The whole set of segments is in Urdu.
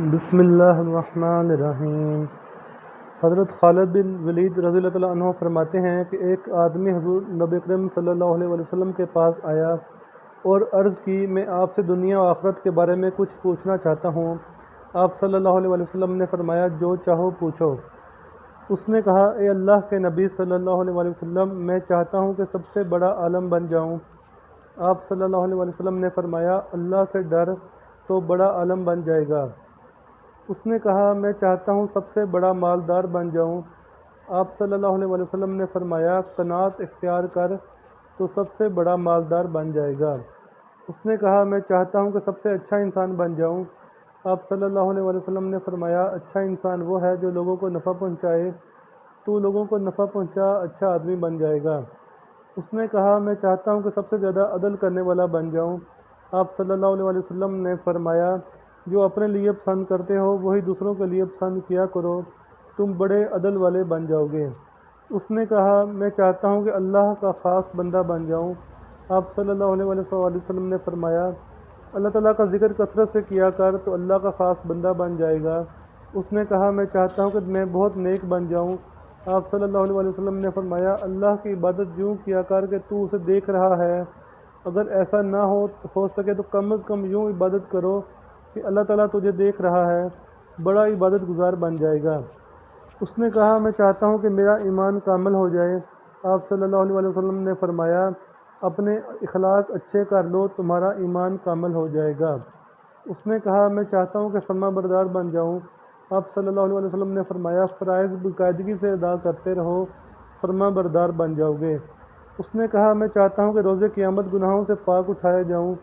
بسم اللہ الرحمن الرحیم۔ حضرت خالد بن ولید رضی اللہ تعالیٰ عنہ فرماتے ہیں کہ ایک آدمی حضور نبی اکرم صلی اللہ علیہ وسلم کے پاس آیا اور عرض کی، میں آپ سے دنیا و آخرت کے بارے میں کچھ پوچھنا چاہتا ہوں۔ آپ صلی اللہ علیہ وسلم نے فرمایا، جو چاہو پوچھو۔ اس نے کہا، اے اللہ کے نبی صلی اللہ علیہ وسلم، میں چاہتا ہوں کہ سب سے بڑا عالم بن جاؤں۔ آپ صلی اللہ علیہ وسلم نے فرمایا، اللہ سے ڈر تو بڑا عالم بن جائے گا۔ اس نے کہا، میں چاہتا ہوں سب سے بڑا مالدار بن جاؤں۔ آپ صلی اللہ علیہ وسلم نے فرمایا، قناعت اختیار کر تو سب سے بڑا مالدار بن جائے گا۔ اس نے کہا، میں چاہتا ہوں کہ سب سے اچھا انسان بن جاؤں۔ آپ صلی اللہ علیہ وسلم نے فرمایا، اچھا انسان وہ ہے جو لوگوں کو نفع پہنچائے۔ تو لوگوں کو نفع پہنچا اچھا آدمی بن جائے گا۔ اس نے کہا، میں چاہتا ہوں کہ سب سے زیادہ عدل کرنے والا بن جاؤں۔ آپ صلی اللہ علیہ وسلم نے فرمایا، جو اپنے لیے پسند کرتے ہو وہی دوسروں کے لیے پسند کیا کرو، تم بڑے عدل والے بن جاؤ گے۔ اس نے کہا، میں چاہتا ہوں کہ اللہ کا خاص بندہ بن جاؤں۔ آپ صلی اللہ علیہ وسلم نے فرمایا، اللہ تعالیٰ کا ذکر کثرت سے کیا کر تو اللہ کا خاص بندہ بن جائے گا۔ اس نے کہا، میں چاہتا ہوں کہ میں بہت نیک بن جاؤں۔ آپ صلی اللہ علیہ وسلم نے فرمایا، اللہ کی عبادت یوں کیا کر کہ تو اسے دیکھ رہا ہے۔ اگر ایسا نہ ہو سکے تو کم از کم یوں عبادت کرو کہ اللہ تعالیٰ تجھے دیکھ رہا ہے، بڑا عبادت گزار بن جائے گا۔ اس نے کہا، میں چاہتا ہوں کہ میرا ایمان کامل ہو جائے۔ آپ صلی اللہ علیہ وسلم نے فرمایا، اپنے اخلاق اچھے کر لو، تمہارا ایمان کامل ہو جائے گا۔ اس نے کہا، میں چاہتا ہوں کہ فرما بردار بن جاؤں۔ آپ صلی اللہ علیہ وسلم نے فرمایا، فرائض باقاعدگی سے ادا کرتے رہو، فرما بردار بن جاؤ گے۔ اس نے کہا، میں چاہتا ہوں کہ روز قیامت گناہوں سے پاک اٹھایا جاؤں۔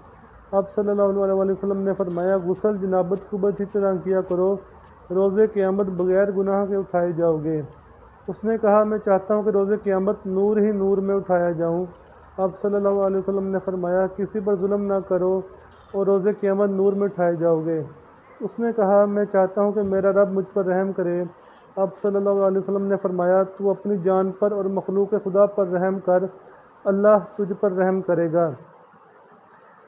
آپ صلی اللہ علیہ وسلم نے فرمایا، غسل جنابت خوب اچھی طرح کیا کرو، روز قیامت بغیر گناہ کے اٹھائے جاؤ گے۔ اس نے کہا، میں چاہتا ہوں کہ روز قیامت نور ہی نور میں اٹھایا جاؤں۔ آپ صلی اللہ علیہ وسلم نے فرمایا، کسی پر ظلم نہ کرو اور روز قیامت نور میں اٹھائے جاؤ گے۔ اس نے کہا، میں چاہتا ہوں کہ میرا رب مجھ پر رحم کرے۔ آپ صلی اللہ علیہ وسلم نے فرمایا، تو اپنی جان پر اور مخلوق خدا پر رحم کر، اللہ تجھ پر رحم کرے گا۔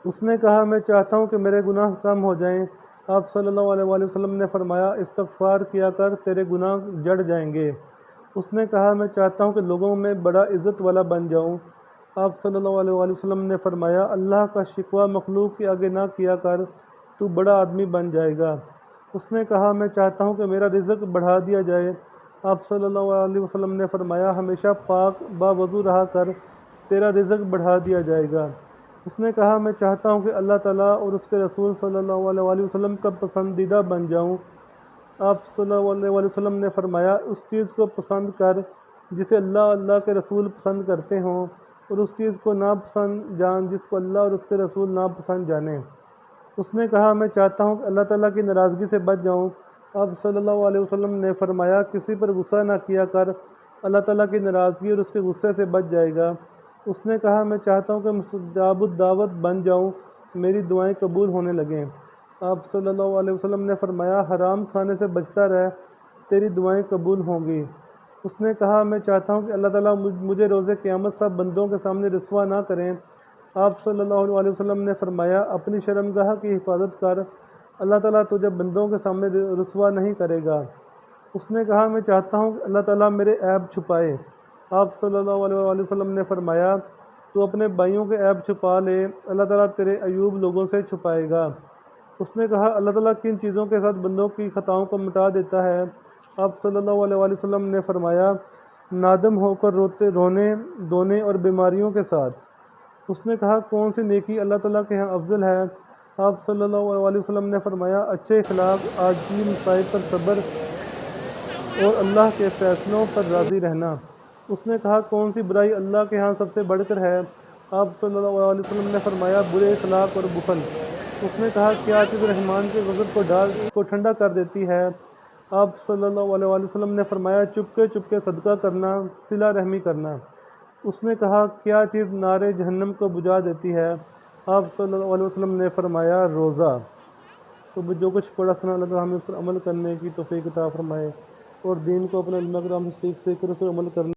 اس نے کہا، میں چاہتا ہوں کہ میرے گناہ کم ہو جائیں۔ آپ صلی اللہ علیہ وسلم نے فرمایا، استغفار کیا کر، تیرے گناہ جڑ جائیں گے۔ اس نے کہا، میں چاہتا ہوں کہ لوگوں میں بڑا عزت والا بن جاؤں۔ آپ صلی اللہ علیہ وسلم نے فرمایا، اللہ کا شکوہ مخلوق کے آگے نہ کیا کر، تو بڑا آدمی بن جائے گا۔ اس نے کہا، میں چاہتا ہوں کہ میرا رزق بڑھا دیا جائے۔ آپ صلی اللہ علیہ وسلم نے فرمایا، ہمیشہ پاک باوضو رہا کر، تیرا رزق بڑھا دیا جائے گا۔ اس نے کہا، میں چاہتا ہوں کہ اللہ تعالیٰ اور اس کے رسول صلی اللہ علیہ وسلم کا پسندیدہ بن جاؤں۔ آپ صلی اللہ علیہ وسلم نے فرمایا، اس چیز کو پسند کر جسے اللہ کے رسول پسند کرتے ہوں، اور اس چیز کو ناپسند جان جس کو اللہ اور اس کے رسول ناپسند جانیں۔ اس نے کہا، میں چاہتا ہوں کہ اللہ تعالیٰ کی ناراضگی سے بچ جاؤں۔ آپ صلی اللہ علیہ وسلم نے فرمایا، کسی پر غصہ نہ کیا کر، اللہ تعالیٰ کی ناراضگی اور اس کے غصے سے بچ جائے گا۔ اس نے کہا، میں چاہتا ہوں کہ مستجاب الدعوت بن جاؤں، میری دعائیں قبول ہونے لگیں۔ آپ صلی اللہ علیہ وسلم نے فرمایا، حرام کھانے سے بچتا رہ، تیری دعائیں قبول ہوں گی۔ اس نے کہا، میں چاہتا ہوں کہ اللہ تعالیٰ مجھے روز قیامت سب بندوں کے سامنے رسوا نہ کریں۔ آپ صلی اللہ علیہ وسلم نے فرمایا، اپنی شرمگاہ کی حفاظت کر، اللہ تعالیٰ تجھے بندوں کے سامنے رسوا نہیں کرے گا۔ اس نے کہا، میں چاہتا ہوں کہ اللہ تعالیٰ میرے عیب چھپائے۔ آپ صلی اللہ علیہ وسلم نے فرمایا، تو اپنے بھائیوں کے عیب چھپا لے، اللہ تعالیٰ تیرے عیوب لوگوں سے چھپائے گا۔ اس نے کہا، اللہ تعالیٰ کن چیزوں کے ساتھ بندوں کی خطاؤں کو مٹا دیتا ہے؟ آپ صلی اللہ علیہ وسلم نے فرمایا، نادم ہو کر رونے دھونے اور بیماریوں کے ساتھ۔ اس نے کہا، کون سی نیکی اللہ تعالیٰ کے ہاں افضل ہے؟ آپ صلی اللہ علیہ وسلم نے فرمایا، اچھے اخلاق، عاجزی، مصائب پر صبر اور اللہ کے فیصلوں پر راضی رہنا۔ اس نے کہا، کون سی برائی اللہ کے ہاں سب سے بڑھ کر ہے؟ آپ صلی اللہ علیہ وسلم نے فرمایا، برے اخلاق اور بخل۔ اس نے کہا، کیا چیز رحمان کے غضب کو ٹھنڈا کر دیتی ہے؟ آپ صلی اللہ علیہ وسلم نے فرمایا، چپکے صدقہ کرنا، صلہ رحمی کرنا۔ اس نے کہا، کیا چیز نار جہنم کو بجھا دیتی ہے؟ آپ صلی اللہ علیہ وسلم نے فرمایا، روزہ۔ تو جو کچھ پڑھا سنا، اللہ تعالیٰ ہمیں اس پر عمل کرنے کی توفیق عطا فرمائے، اور دین کو اپنے علماء کرام سے سیکھ کر اس پر عمل کرنے